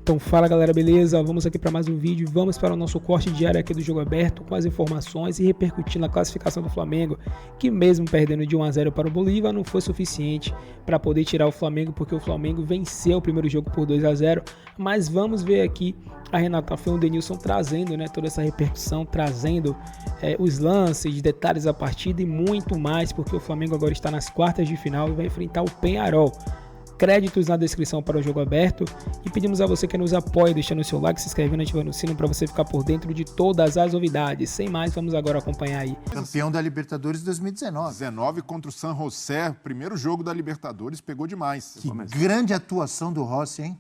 Então fala galera, beleza? Vamos aqui para mais um vídeo, vamos para o nosso corte diário aqui do Jogo Aberto com as informações e repercutindo a classificação do Flamengo, que mesmo perdendo de 1-0 para o Bolívar não foi suficiente para poder tirar o Flamengo, porque o Flamengo venceu o primeiro jogo por 2-0, mas vamos ver aqui a Renata Fã e o Denilson trazendo, né, toda essa repercussão, trazendo os lances, detalhes da partida e muito mais, porque o Flamengo agora está nas quartas de final e vai enfrentar o Peñarol. Créditos na descrição para o Jogo Aberto e pedimos a você que nos apoie deixando o seu like, se inscrevendo e ativando o sino para você ficar por dentro de todas as novidades. Sem mais, vamos agora acompanhar aí. Campeão da Libertadores 2019. 19 contra o San José, primeiro jogo da Libertadores, pegou demais. Que grande atuação do Rossi, hein?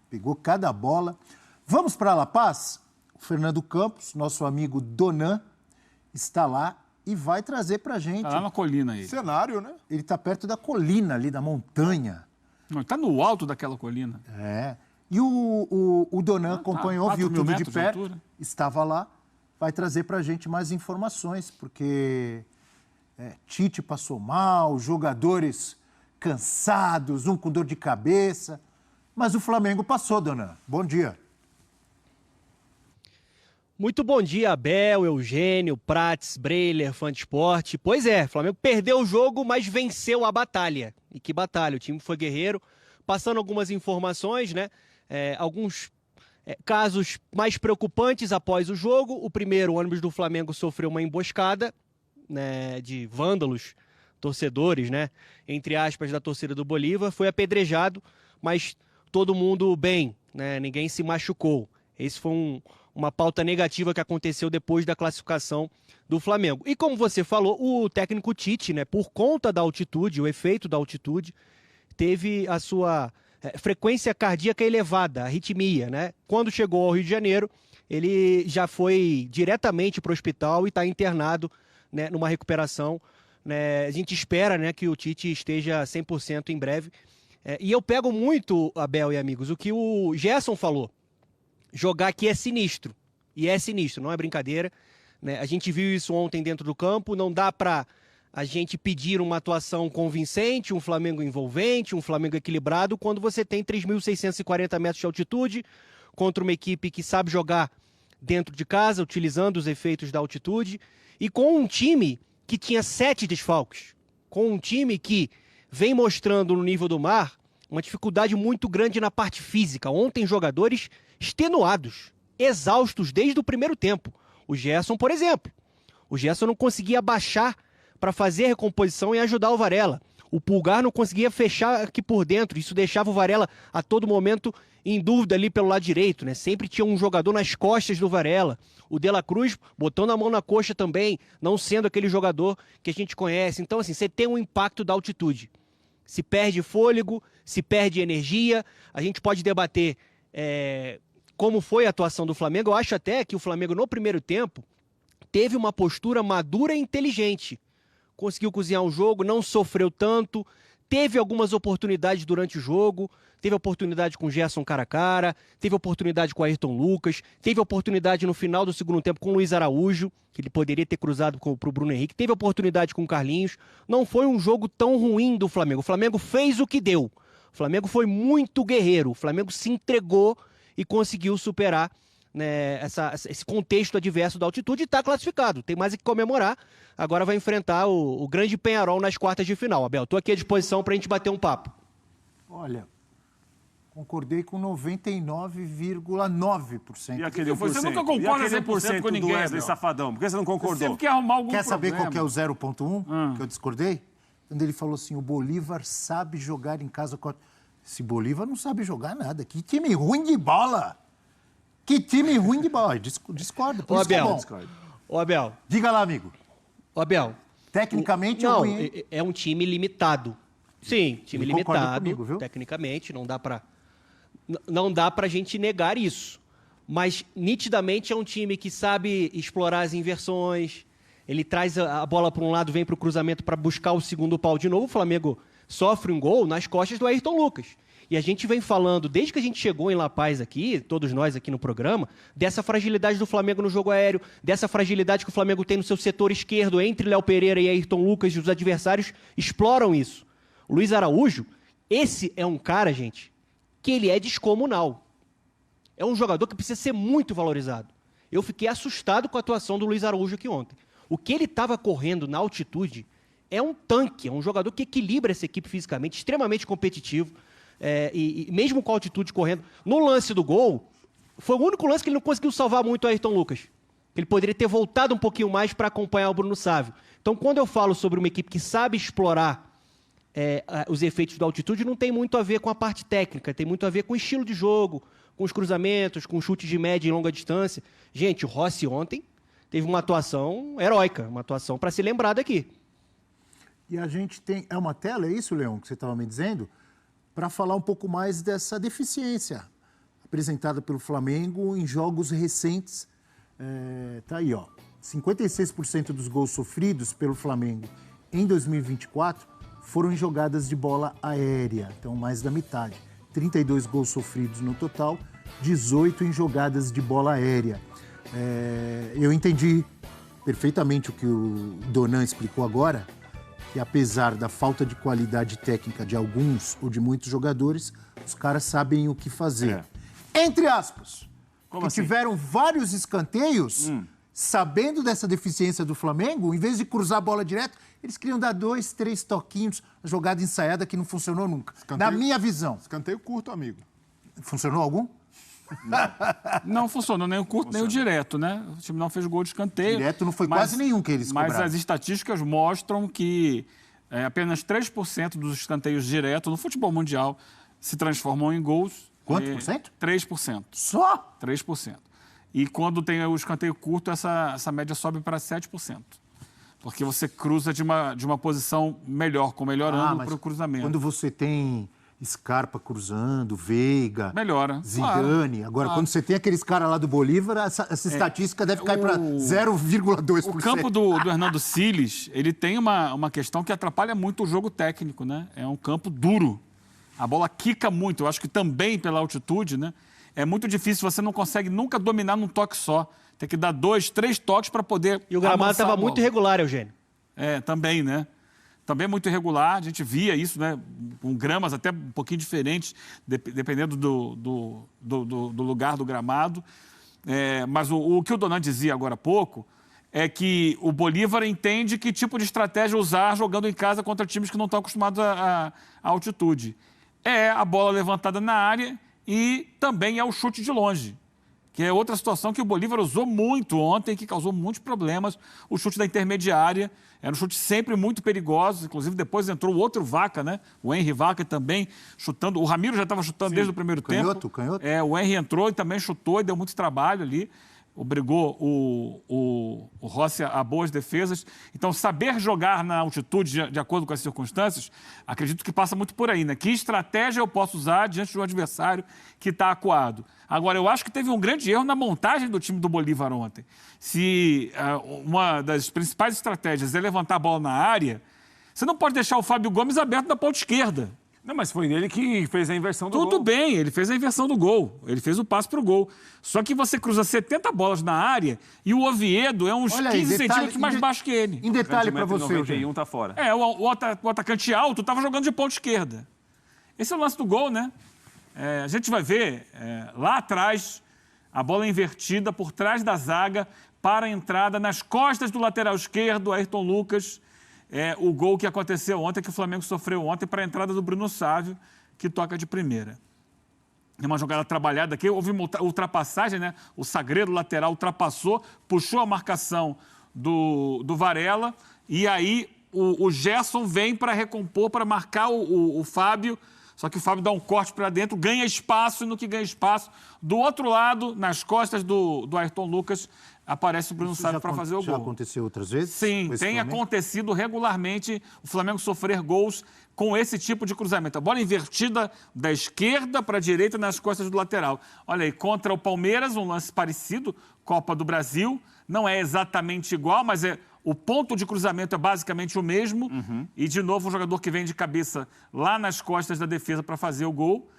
Pegou cada bola. Vamos para La Paz? O Fernando Campos, nosso amigo Donan, está lá e vai trazer para a gente. Está lá na colina aí. Cenário, né? Ele está perto da colina ali, da montanha. Não, está no alto daquela colina. É. E o Donan acompanhou, viu tudo de perto, estava lá, vai trazer para a gente mais informações, porque Tite passou mal, jogadores cansados, um com dor de cabeça, mas o Flamengo passou, Donan. Bom dia. Muito bom dia, Abel, Eugênio, Prates, Breiler, fã de esporte. Pois é, o Flamengo perdeu o jogo, mas venceu a batalha. E que batalha, o time foi guerreiro. Passando algumas informações, né? Alguns casos mais preocupantes após o jogo. O primeiro, o ônibus do Flamengo sofreu uma emboscada, né, de vândalos, torcedores, né? Entre aspas, da torcida do Bolívar. Foi apedrejado, mas todo mundo bem, né? Ninguém se machucou. Esse foi uma pauta negativa que aconteceu depois da classificação do Flamengo. E como você falou, o técnico Tite, né, por conta da altitude, o efeito da altitude, teve a sua frequência cardíaca elevada, a arritmia, né? Quando chegou ao Rio de Janeiro, ele já foi diretamente para o hospital e está internado, né, numa recuperação. Né? A gente espera, né, que o Tite esteja 100% em breve. E eu pego muito, Abel e amigos, o que o Gerson falou. Jogar aqui é sinistro, e é sinistro, não é brincadeira, né? A gente viu isso ontem dentro do campo, não dá para a gente pedir uma atuação convincente, um Flamengo envolvente, um Flamengo equilibrado, quando você tem 3.640 metros de altitude, contra uma equipe que sabe jogar dentro de casa, utilizando os efeitos da altitude, e com um time que tinha 7 desfalques, com um time que vem mostrando no nível do mar uma dificuldade muito grande na parte física. Ontem jogadores extenuados, exaustos desde o primeiro tempo. O Gerson, por exemplo. O Gerson não conseguia baixar para fazer a recomposição e ajudar o Varela. O Pulgar não conseguia fechar aqui por dentro. Isso deixava o Varela a todo momento em dúvida ali pelo lado direito, né? Sempre tinha um jogador nas costas do Varela. O De La Cruz botando a mão na coxa também, não sendo aquele jogador que a gente conhece. Então, assim, você tem um impacto da altitude. Se perde fôlego, se perde energia. A gente pode debater como foi a atuação do Flamengo. Eu acho até que o Flamengo, no primeiro tempo, teve uma postura madura e inteligente. Conseguiu cozinhar o jogo, não sofreu tanto, teve algumas oportunidades durante o jogo, teve oportunidade com o Gerson cara a cara, teve oportunidade com o Ayrton Lucas, teve oportunidade no final do segundo tempo com o Luiz Araújo, que ele poderia ter cruzado para o Bruno Henrique, teve oportunidade com o Carlinhos. Não foi um jogo tão ruim do Flamengo. O Flamengo fez o que deu. O Flamengo foi muito guerreiro, o Flamengo se entregou e conseguiu superar, né, esse contexto adverso da altitude e está classificado. Tem mais o que comemorar. Agora vai enfrentar o grande Peñarol nas quartas de final. Abel, estou aqui à disposição para a gente bater um papo. Olha, concordei com 99,9%. E aquele 1%? Você nunca concorda 100% com ninguém, Wesley Safadão. Por que você não concordou? Você sempre quer arrumar algum problema. Quer saber qual que é o 0,1 que eu discordei? Quando ele falou assim, o Bolívar sabe jogar em casa. Esse Bolívar não sabe jogar nada. Que time ruim de bola! Que time ruim de bola! Discordo, por isso que é bom. Ô, Abel. Diga lá, amigo. Ô, Abel. Tecnicamente é ruim, hein? É um time limitado. Sim, time limitado. Comigo, viu? Tecnicamente, não dá pra gente negar isso. Mas, nitidamente, é um time que sabe explorar as inversões. Ele traz a bola para um lado, vem para o cruzamento para buscar o segundo pau de novo. O Flamengo sofre um gol nas costas do Ayrton Lucas. E a gente vem falando, desde que a gente chegou em La Paz aqui, todos nós aqui no programa, dessa fragilidade do Flamengo no jogo aéreo, dessa fragilidade que o Flamengo tem no seu setor esquerdo, entre Léo Pereira e Ayrton Lucas, e os adversários exploram isso. O Luiz Araújo, esse é um cara, gente, que ele é descomunal. é um jogador que precisa ser muito valorizado. Eu fiquei assustado com a atuação do Luiz Araújo aqui ontem. O que ele estava correndo na altitude é um tanque, é um jogador que equilibra essa equipe fisicamente, extremamente competitivo, e mesmo com a altitude correndo. No lance do gol, foi o único lance que ele não conseguiu salvar muito o Ayrton Lucas. Ele poderia ter voltado um pouquinho mais para acompanhar o Bruno Sávio. Então, quando eu falo sobre uma equipe que sabe explorar os efeitos da altitude, não tem muito a ver com a parte técnica, tem muito a ver com o estilo de jogo, com os cruzamentos, com chutes de média e longa distância. Gente, o Rossi ontem teve uma atuação heróica, uma atuação para ser lembrada aqui. E a gente tem... É uma tela, é isso, Leão, que você estava me dizendo? Para falar um pouco mais dessa deficiência apresentada pelo Flamengo em jogos recentes. Tá aí, ó. 56% dos gols sofridos pelo Flamengo em 2024 foram em jogadas de bola aérea, então mais da metade. 32 gols sofridos no total, 18 em jogadas de bola aérea. Eu entendi perfeitamente o que o Donan explicou agora, que apesar da falta de qualidade técnica de alguns ou de muitos jogadores, os caras sabem o que fazer. Entre aspas, que assim? Tiveram vários escanteios, sabendo dessa deficiência do Flamengo, em vez de cruzar a bola direto, eles queriam dar 2, 3 toquinhos, jogada ensaiada que não funcionou nunca. Na minha visão. Escanteio curto, amigo. Funcionou algum? Não funcionou nem o curto nem o direto, né? O time não fez gol de escanteio. Direto não foi quase nenhum que eles cobraram. Mas as estatísticas mostram que apenas 3% dos escanteios diretos no futebol mundial se transformam em gols. Quanto por cento? 3%. Só? 3%. E quando tem o escanteio curto, essa média sobe para 7%. Porque você cruza de uma posição melhor, com melhor ângulo para o cruzamento. Quando você tem Scarpa cruzando, Veiga, melhora. Zidane. Agora, quando você tem aqueles caras lá do Bolívar, essa estatística deve cair para 0,2%. O campo do Hernando Siles, ele tem uma questão que atrapalha muito o jogo técnico, né? É um campo duro. A bola quica muito. Eu acho que também pela altitude, né? É muito difícil, você não consegue nunca dominar num toque só. Tem que dar 2, 3 toques para poder... E o gramado estava muito irregular, Eugênio. Também, né? Também muito irregular. A gente via isso, né? Com gramas até um pouquinho diferentes, dependendo do lugar do gramado. Mas o que o Donan dizia agora há pouco é que o Bolívar entende que tipo de estratégia usar jogando em casa contra times que não estão acostumados à altitude. É a bola levantada na área e também é o chute de longe, que é outra situação que o Bolívar usou muito ontem, que causou muitos problemas. O chute da intermediária era um chute sempre muito perigoso, inclusive depois entrou o outro Vaca, né? O Henry Vaca também chutando. O Ramiro já estava chutando desde o primeiro tempo. Canhoto. O Henry entrou e também chutou e deu muito trabalho ali. Obrigou o Rossi a boas defesas. Então, saber jogar na altitude de acordo com as circunstâncias, acredito que passa muito por aí, né? Que estratégia eu posso usar diante de um adversário que está acuado? Agora, eu acho que teve um grande erro na montagem do time do Bolívar ontem. Se uma das principais estratégias é levantar a bola na área, você não pode deixar o Fábio Gomes aberto na ponta esquerda. Não, mas foi ele que fez a inversão do gol. Tudo bem, ele fez a inversão do gol. Ele fez o passe para o gol. Só que você cruza 70 bolas na área e o Oviedo é uns 15 centímetros mais baixo que ele. Em detalhe para você, 91 tá fora. O atacante alto estava jogando de ponta esquerda. Esse é o lance do gol, né? A gente vai ver lá atrás a bola invertida por trás da zaga para a entrada nas costas do lateral esquerdo, Ayrton Lucas. O gol que aconteceu ontem, que o Flamengo sofreu ontem para a entrada do Bruno Sávio, que toca de primeira. É uma jogada trabalhada aqui, houve uma ultrapassagem, né? O Sagredo lateral ultrapassou, puxou a marcação do Varela, e aí o Gerson vem para recompor, para marcar o Fábio, só que o Fábio dá um corte para dentro, ganha espaço, e no que ganha espaço, do outro lado, nas costas do Ayrton Lucas, aparece o Bruno Sávio para fazer o gol. Já aconteceu outras vezes? Sim, tem acontecido regularmente o Flamengo sofrer gols com esse tipo de cruzamento. A bola invertida da esquerda para a direita nas costas do lateral. Olha aí, contra o Palmeiras, um lance parecido, Copa do Brasil. Não é exatamente igual, mas o ponto de cruzamento é basicamente o mesmo. E, de novo, um jogador que vem de cabeça lá nas costas da defesa para fazer o gol.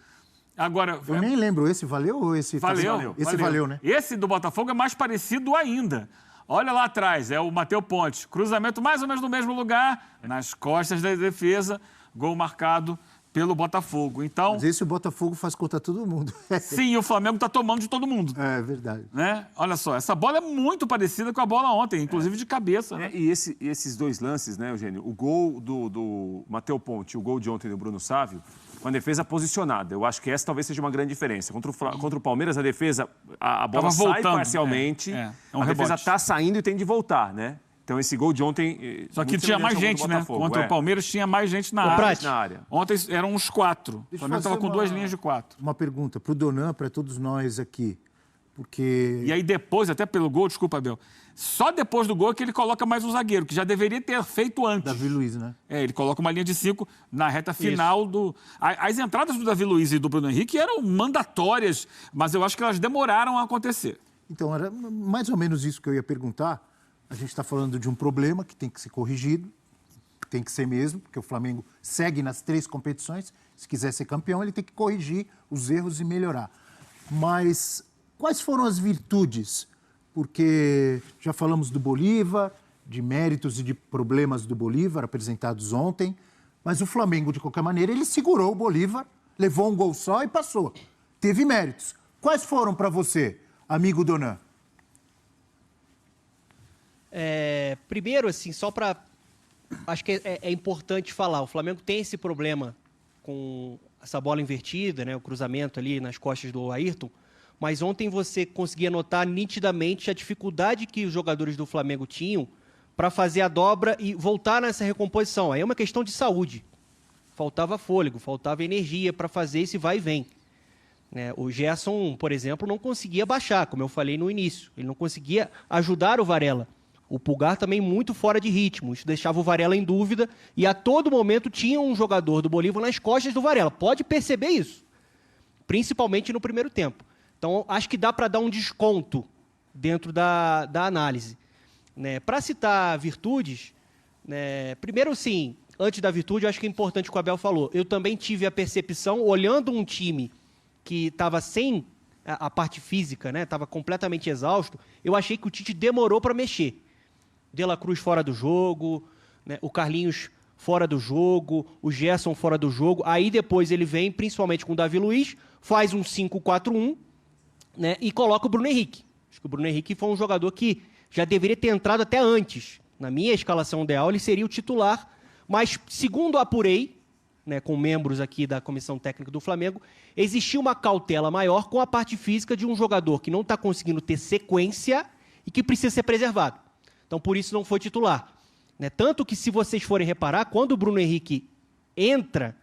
Agora, eu nem lembro, esse valeu ou esse... Valeu. Esse valeu, né? Esse do Botafogo é mais parecido ainda. Olha lá atrás, é o Matheus Ponte. Cruzamento mais ou menos no mesmo lugar, nas costas da defesa. Gol marcado pelo Botafogo. Então, Mas esse o Botafogo faz contra todo mundo. sim, o Flamengo está tomando de todo mundo. É verdade. Né? Olha só, essa bola é muito parecida com a bola ontem, inclusive de cabeça. Né? E esses dois lances, né, Eugênio? O gol do Matheus Ponte, o gol de ontem do Bruno Sávio, com a defesa posicionada. Eu acho que essa talvez seja uma grande diferença. Contra o Palmeiras, a defesa, a bola sai voltando, parcialmente, é um a defesa rebote. está saindo e tem de voltar, né? Então, esse gol de ontem... Só que muito tinha mais semelhante ao gente, gol do né? Botafogo, Contra o Palmeiras tinha mais gente na área. Ontem eram uns 4. O Flamengo estava com 2 linhas de 4. Uma pergunta para o Donan, para todos nós aqui. Porque... E aí depois, até pelo gol, desculpa, Abel, só depois do gol é que ele coloca mais um zagueiro, que já deveria ter feito antes. Davi Luiz, né? Ele coloca uma linha de 5 na reta final do... As entradas do Davi Luiz e do Bruno Henrique eram mandatórias, mas eu acho que elas demoraram a acontecer. Então, era mais ou menos isso que eu ia perguntar. A gente está falando de um problema que tem que ser corrigido, tem que ser mesmo, porque o Flamengo segue nas 3 competições. Se quiser ser campeão, ele tem que corrigir os erros e melhorar. Mas quais foram as virtudes? Porque já falamos do Bolívar, de méritos e de problemas do Bolívar apresentados ontem, mas o Flamengo, de qualquer maneira, ele segurou o Bolívar, levou um gol só e passou. Teve méritos. Quais foram para você, amigo Donan? Primeiro, assim, só para... Acho que é importante falar. O Flamengo tem esse problema com essa bola invertida, né? O cruzamento ali nas costas do Ayrton. Mas ontem você conseguia notar nitidamente a dificuldade que os jogadores do Flamengo tinham para fazer a dobra e voltar nessa recomposição. Aí é uma questão de saúde. Faltava fôlego, faltava energia para fazer esse vai e vem. Né? O Gerson, por exemplo, não conseguia baixar, como eu falei no início. Ele não conseguia ajudar o Varela. O Pulgar também muito fora de ritmo. Isso deixava o Varela em dúvida e a todo momento tinha um jogador do Bolívar nas costas do Varela. Pode perceber isso, principalmente no primeiro tempo. Então, acho que dá para dar um desconto dentro da análise. Né? Para citar virtudes, né? Primeiro, sim, antes da virtude, eu acho que é importante o que o Abel falou. Eu também tive a percepção, olhando um time que estava sem a parte física, né? Estava completamente exausto, eu achei que o Tite demorou para mexer. De La Cruz fora do jogo, né? O Carlinhos fora do jogo, o Gerson fora do jogo. Aí depois ele vem, principalmente com o Davi Luiz, faz um 5-4-1, né? E coloca o Bruno Henrique. Acho que o Bruno Henrique foi um jogador que já deveria ter entrado até antes. Na minha escalação ideal, ele seria o titular. Mas, segundo apurei, né, com membros aqui da comissão técnica do Flamengo, existia uma cautela maior com a parte física de um jogador que não está conseguindo ter sequência e que precisa ser preservado. Então, por isso, não foi titular. Né? Tanto que, se vocês forem reparar, quando o Bruno Henrique entra,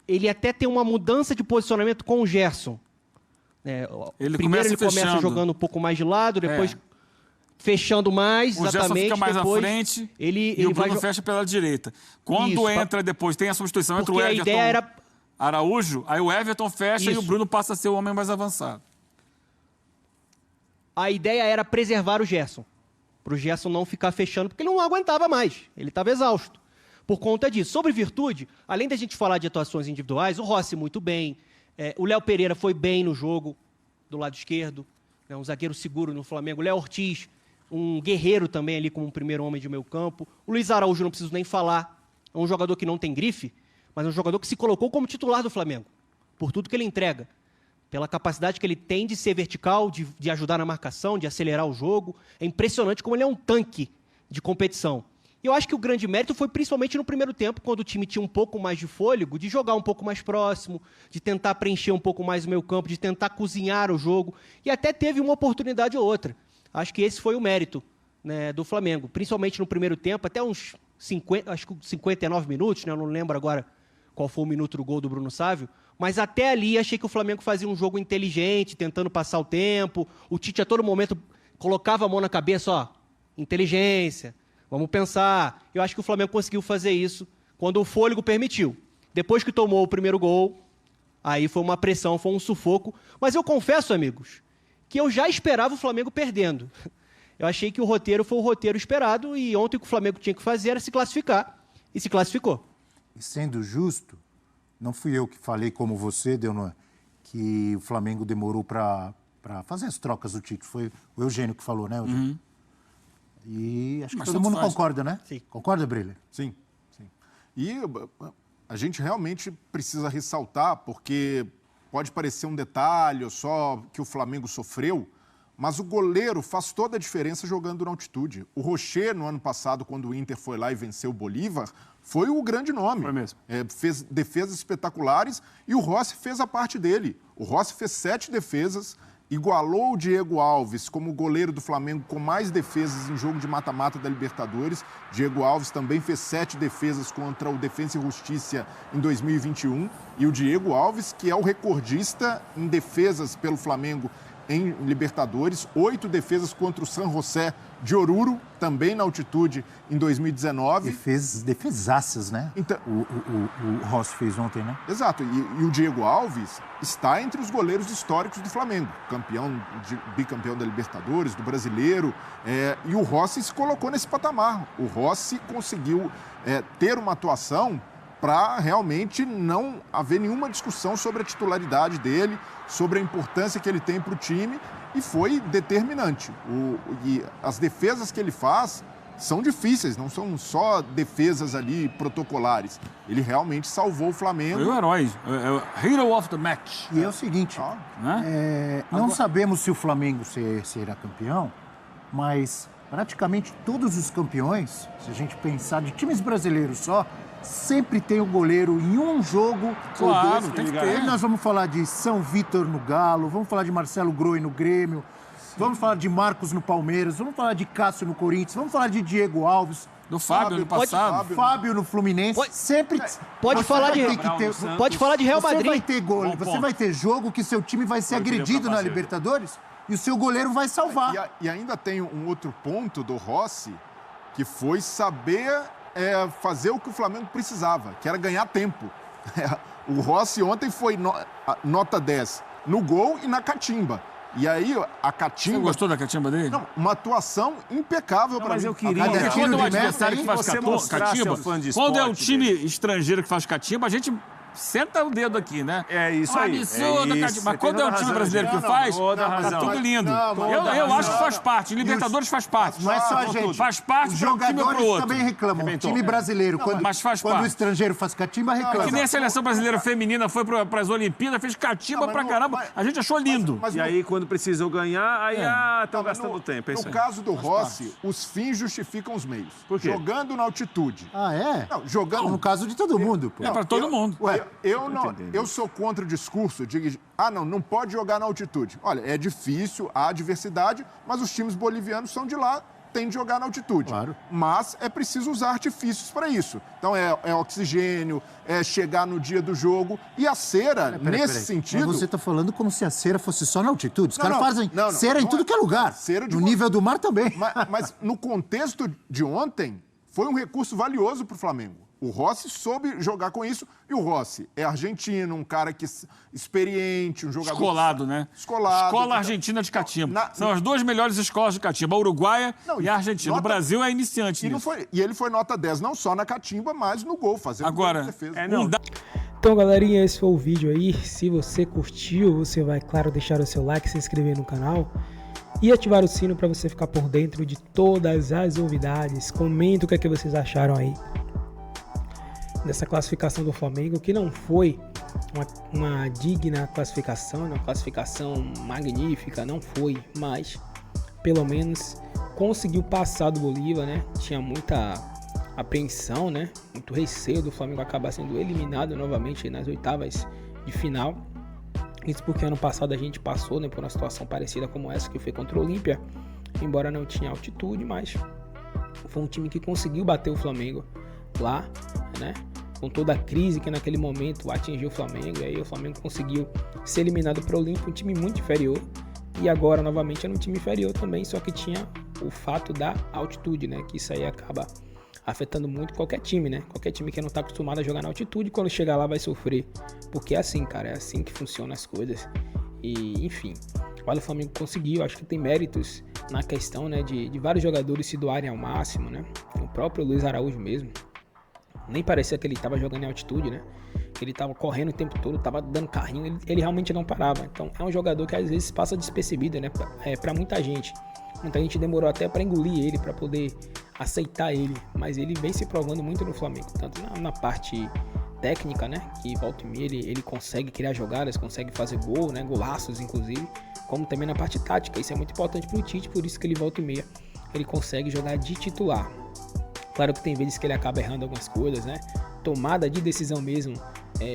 ele até tem uma mudança de posicionamento com o Gerson. Primeiro ele começa jogando um pouco mais de lado, depois fechando mais, o Gerson fica mais depois à frente ele o Bruno fecha pela direita. Quando entra depois, tem a substituição entre o Everton a ideia era... Araújo, aí o Everton fecha e o Bruno passa a ser o homem mais avançado. A ideia era preservar o Gerson, para o Gerson não ficar fechando, porque ele não aguentava mais, ele estava exausto. Por conta disso. Sobre virtude, além da gente falar de atuações individuais, o Rossi muito bem, o Léo Pereira foi bem no jogo, do lado esquerdo, né, um zagueiro seguro no Flamengo, o Léo Ortiz, um guerreiro também ali como um primeiro homem de meio campo. O Luiz Araújo, não preciso nem falar, é um jogador que não tem grife, mas é um jogador que se colocou como titular do Flamengo, por tudo que ele entrega, pela capacidade que ele tem de ser vertical, de ajudar na marcação, de acelerar o jogo. É impressionante como ele é um tanque de competição. E eu acho que o grande mérito foi principalmente no primeiro tempo, quando o time tinha um pouco mais de fôlego, de jogar um pouco mais próximo, de tentar preencher um pouco mais o meio campo, de tentar cozinhar o jogo, e até teve uma oportunidade ou outra. Acho que esse foi o mérito, né, do Flamengo, principalmente no primeiro tempo, até uns 59 minutos, né, eu não lembro agora qual foi o minuto do gol do Bruno Sávio, mas até ali achei que o Flamengo fazia um jogo inteligente, tentando passar o tempo. O Tite a todo momento colocava a mão na cabeça, ó, inteligência, vamos pensar. Eu acho que o Flamengo conseguiu fazer isso quando o fôlego permitiu. Depois que tomou o primeiro gol, aí foi uma pressão, foi um sufoco. Mas eu confesso, amigos, que eu já esperava o Flamengo perdendo. Eu achei que o roteiro foi o roteiro esperado e ontem o que o Flamengo tinha que fazer era se classificar. E se classificou. E sendo justo, não fui eu que falei como você, Delnon, que o Flamengo demorou para fazer as trocas do Tite. Foi o Eugênio que falou, né, Eugênio? Uhum. E acho que todo mundo concorda, né? Sim. Concorda, Brilha? Sim, sim. E a gente realmente precisa ressaltar, porque pode parecer um detalhe ou só que o Flamengo sofreu, mas o goleiro faz toda a diferença jogando na altitude. O Rocher, no ano passado, quando o Inter foi lá e venceu o Bolívar, foi o grande nome. Foi mesmo. Fez defesas espetaculares e o Rossi fez a parte dele. O Rossi fez 7 defesas, igualou o Diego Alves como goleiro do Flamengo com mais defesas em jogo de mata-mata da Libertadores. Diego Alves também fez 7 defesas contra o Defensa e Justiça em 2021. E o Diego Alves, que é o recordista em defesas pelo Flamengo em Libertadores, 8 defesas contra o San José de Oruro, também na altitude, em 2019. Defesaças, né? Então, o Rossi fez ontem, né? Exato, e o Diego Alves está entre os goleiros históricos do Flamengo, bicampeão da Libertadores, do Brasileiro, e o Rossi se colocou nesse patamar. O Rossi conseguiu ter uma atuação para realmente não haver nenhuma discussão sobre a titularidade dele, sobre a importância que ele tem para o time, e foi determinante. E as defesas que ele faz são difíceis, não são só defesas ali protocolares. Ele realmente salvou o Flamengo. Foi o herói, é o hero of the match. E é o seguinte, não sabemos se o Flamengo será campeão, mas praticamente todos os campeões, se a gente pensar de times brasileiros só, sempre tem o goleiro em um jogo. Claro, ou 2. tem que ter. Aí nós vamos falar de São Vitor no Galo, vamos falar de Marcelo Groi no Grêmio, vamos falar de Marcos no Palmeiras, vamos falar de Cássio no Corinthians, vamos falar de Diego Alves. Do Fábio no passado. Fábio no Fluminense. Sempre. Pode falar de Real Madrid. Você vai ter jogo que seu time vai ser agredido na Libertadores e o seu goleiro vai salvar. E ainda tem um outro ponto do Rossi, que foi saber fazer o que o Flamengo precisava, que era ganhar tempo. O Rossi ontem foi nota 10 no gol e na catimba. E aí, a catimba... Você gostou da catimba dele? Não, uma atuação impecável para mim. Mas eu queria... Porque quando é um de meta adversário que aí, faz você mostrar catimba, seu fã de quando é um esporte time estrangeiro que faz catimba, a gente senta o dedo aqui, né? É isso aí. Absurdo, mas quando é um time brasileiro que faz, tá tudo lindo. Eu acho que faz parte. Libertadores faz parte. Não é só a gente. Faz parte Os para um time ou pro jogadores outro. também reclamam. O time brasileiro, mas faz quando o parte. estrangeiro faz catimba, reclama. Que nem a seleção brasileira feminina foi para as Olimpíadas, fez catimba pra caramba. A gente achou lindo. Mas E aí, quando precisou ganhar, aí estão gastando tempo. No caso do Rossi, os fins justificam os meios. Por quê? Jogando na altitude. Ah, é? Não, jogando... No caso de todo mundo, pô. É para todo mundo. Ué, eu sou contra o discurso de não pode jogar na altitude. Olha, é difícil, há adversidade, mas os times bolivianos são de lá, têm de jogar na altitude. Claro. Mas é preciso usar artifícios para isso. Então é oxigênio, é chegar no dia do jogo. E a cera, nesse sentido... Mas você tá falando como se a cera fosse só na altitude. Os Não, caras fazem não, cera em tudo que é lugar. Cera de no nível do mar também. Mas no contexto de ontem, foi um recurso valioso para o Flamengo. O Rossi soube jogar com isso, e o Rossi é argentino, um cara experiente, um jogador... Escolado, né? Escolado. Escola Argentina de catimba. São as duas melhores escolas de catimba, a uruguaia e a argentina. O Brasil é iniciante nisso. E ele foi nota 10, não só na catimba, mas no gol, fazendo Agora, gol de defesa. Então, galerinha, esse foi o vídeo aí. Se você curtiu, você vai, claro, deixar o seu like, se inscrever no canal e ativar o sino para você ficar por dentro de todas as novidades. Comenta o que é que vocês acharam aí dessa classificação do Flamengo, que não foi uma digna classificação, uma classificação magnífica, não foi, mas pelo menos conseguiu passar do Bolívar, né? Tinha muita apreensão, né? Muito receio do Flamengo acabar sendo eliminado novamente nas oitavas de final. Isso porque ano passado a gente passou, né, por uma situação parecida como essa que foi contra o Olímpia, embora não tinha altitude, mas foi um time que conseguiu bater o Flamengo lá, né? Com toda a crise que naquele momento atingiu o Flamengo, e aí o Flamengo conseguiu ser eliminado para o Olímpia, um time muito inferior, e agora novamente era um time inferior também, só que tinha o fato da altitude, né? Que isso aí acaba afetando muito qualquer time, né? Qualquer time que não está acostumado a jogar na altitude, quando chegar lá vai sofrer, porque é assim, cara, é assim que funcionam as coisas. E enfim, o Flamengo conseguiu, acho que tem méritos na questão, né, de vários jogadores se doarem ao máximo, né? O próprio Luiz Araújo mesmo, nem parecia que ele estava jogando em altitude, né? Ele estava correndo o tempo todo, estava dando carrinho, ele realmente não parava. Então é um jogador que às vezes passa despercebido, né? Para muita gente. Muita gente demorou até para engolir ele, para poder aceitar ele. Mas ele vem se provando muito no Flamengo, tanto na parte técnica, né? Que volta e meia ele consegue criar jogadas, consegue fazer gol, né? Golaços, inclusive. Como também na parte tática. Isso é muito importante pro Tite, por isso que ele volta e meia ele consegue jogar de titular. Claro que tem vezes que ele acaba errando algumas coisas, né? Tomada de decisão mesmo,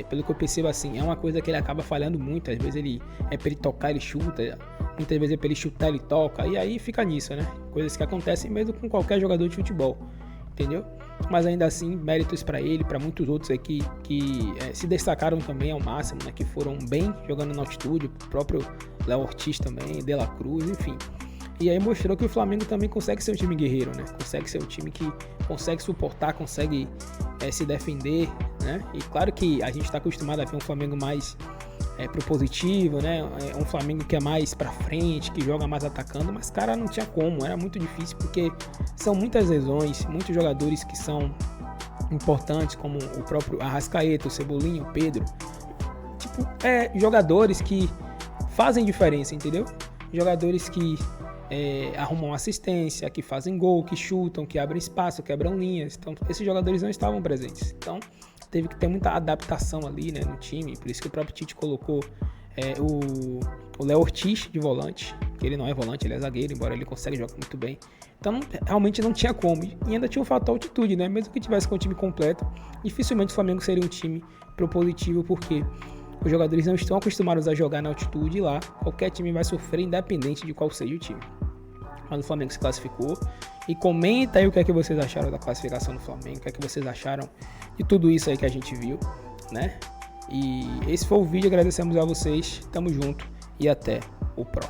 pelo que eu percebo assim, é uma coisa que ele acaba falhando muito. Às vezes é pra ele tocar, ele chuta. Muitas vezes é pra ele chutar, ele toca. E aí fica nisso, né? Coisas que acontecem mesmo com qualquer jogador de futebol. Entendeu? Mas ainda assim, méritos para ele, para muitos outros aqui que se destacaram também ao máximo, né? Que foram bem jogando na altitude. O próprio Léo Ortiz também, De La Cruz, enfim. E aí mostrou que o Flamengo também consegue ser um time guerreiro, né? Consegue ser um time que consegue suportar, consegue se defender, né? E claro que a gente está acostumado a ver um Flamengo mais propositivo, né? Um Flamengo que é mais pra frente, que joga mais atacando, mas cara, não tinha como, era muito difícil porque são muitas lesões, muitos jogadores que são importantes, como o próprio Arrascaeta, o Cebolinha, o Pedro. Tipo, jogadores que fazem diferença, entendeu? Jogadores que arrumam assistência, que fazem gol, que chutam, que abrem espaço, quebram linhas. Então, esses jogadores não estavam presentes. Então, teve que ter muita adaptação ali, né, no time. Por isso que o próprio Tite colocou o Léo Ortiz de volante, que ele não é volante, ele é zagueiro, embora ele consiga jogar muito bem. Então, realmente não tinha como. E ainda tinha o fator altitude, né? Mesmo que tivesse com o time completo, dificilmente o Flamengo seria um time propositivo, porque os jogadores não estão acostumados a jogar na altitude e lá qualquer time vai sofrer, independente de qual seja o time. Mas o Flamengo se classificou. E comenta aí o que é que vocês acharam da classificação do Flamengo, o que é que vocês acharam de tudo isso aí que a gente viu, né? E esse foi o vídeo, agradecemos a vocês, tamo junto e até o próximo.